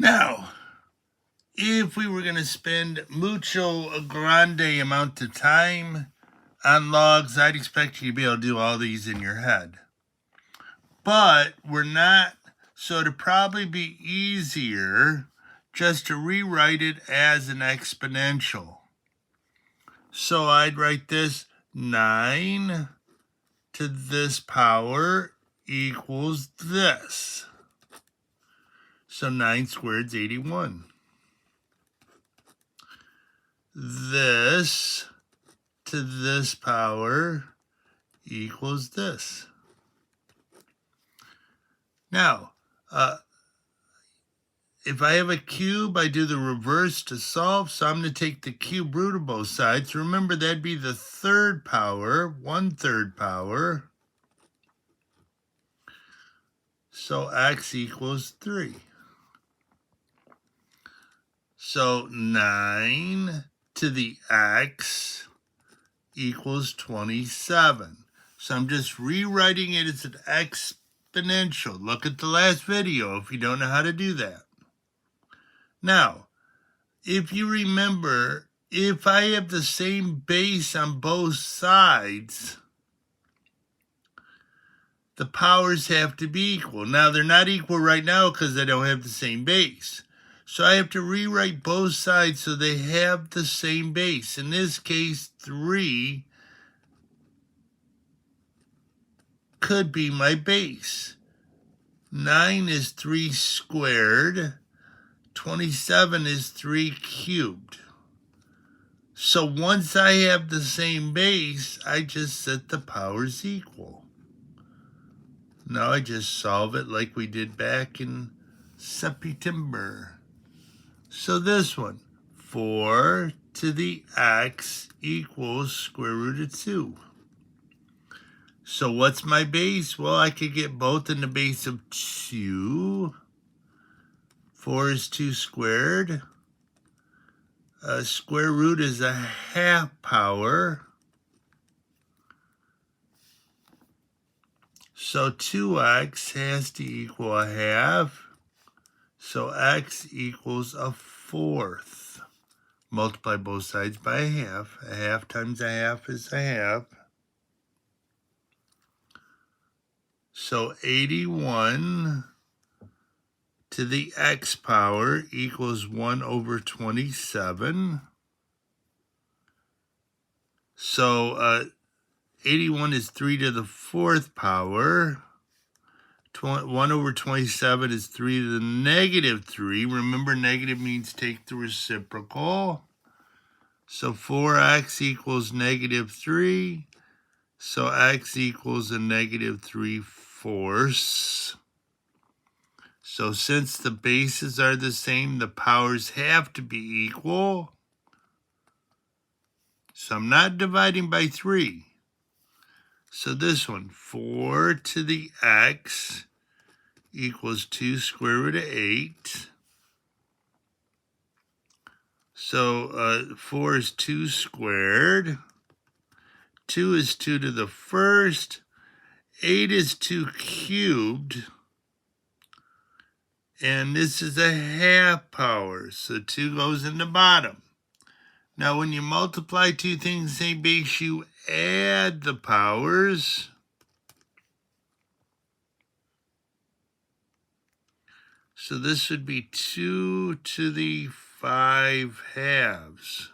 Now, if we were going to spend mucho grande amount of time on logs, I'd expect you to be able to do all these in your head. But we're not, so it'd probably be easier just to rewrite it as an exponential. So I'd write this 9 to this power equals this. So 9 squared is 81. This to this power equals this. Now, if I have a cube, I do the reverse to solve, so I'm going to take the cube root of both sides. Remember, that'd be the third power, 1/3 power. So x equals 3. So 9 to the x equals 27. So I'm just rewriting it as an exponential. Look at the last video if you don't know how to do that. Now, if you remember, if I have the same base on both sides, the powers have to be equal. Now, they're not equal right now because they don't have the same base. So I have to rewrite both sides so they have the same base. In this case, 3 could be my base. 9 is 3 squared. 27 is 3 cubed. So once I have the same base, I just set the powers equal. Now I just solve it like we did back in September. So this one, 4 to the x equals square root of 2. So what's my base? Well, I could get both in the base of 2. 4 is 2 squared. Square root is a half power. So 2x has to equal a half. So x equals a fourth. Multiply both sides by a half. A half times a half is a half. So 81 to the x power equals 1/27. So 81 is 3 to the 4th power. 1/27 is 3 to the negative 3. Remember, negative means take the reciprocal. So 4x equals negative 3. So x equals a negative 3/4. So since the bases are the same, the powers have to be equal. So I'm not dividing by 3. So this one, 4 to the x equals 2 square root of 8. So 4 is 2 squared. 2 is 2 to the first. 8 is 2 cubed. And this is a half power, so 2 goes in the bottom. Now, when you multiply two things the same base, you add the powers. So this would be 2 to the 5 halves.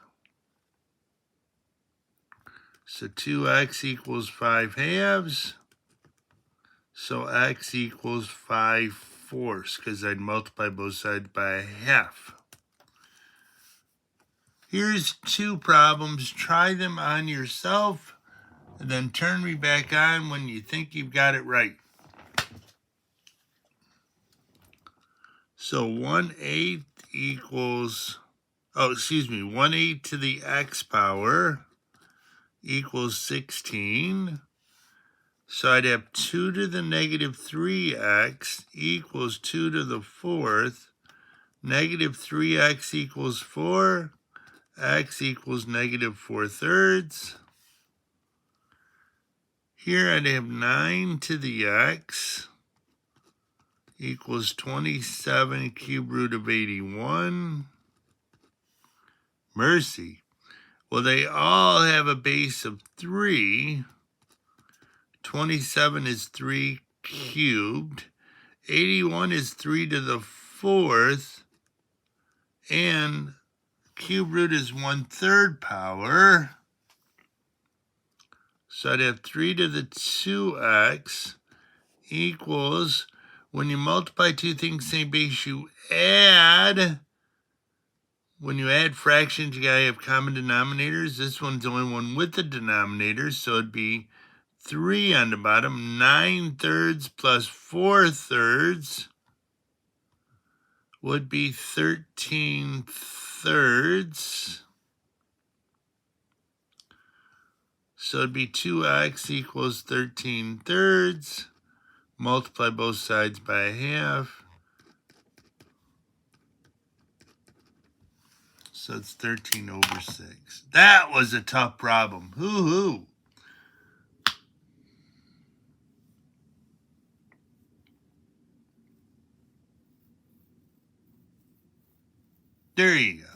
So 2x equals 5 halves. So x equals 5/4, because I'd multiply both sides by a half. Here's 2 problems. Try them on yourself, and then turn me back on when you think you've got it right. So 1/8 equals, 1/8 to the x power equals 16. So I'd have 2 to the negative 3x equals 2 to the 4th. Negative 3x equals 4. X equals negative 4/3. Here I'd have 9 to the x equals 27 cube root of 81. Mercy. Well, they all have a base of 3. 27 is 3 cubed. 81 is 3 to the 4th. And cube root is 1/3 power. So I'd have 3 to the 2x equals, when you multiply two things same base, you add. When you add fractions, you gotta have common denominators. This one's the only one with the denominators, so it'd be 3 on the bottom. 9/3 plus 4/3 would be 13/3. So it'd be 2x equals 13/3. Multiply both sides by a half. So it's 13/6. That was a tough problem. Hoo-hoo. There you go.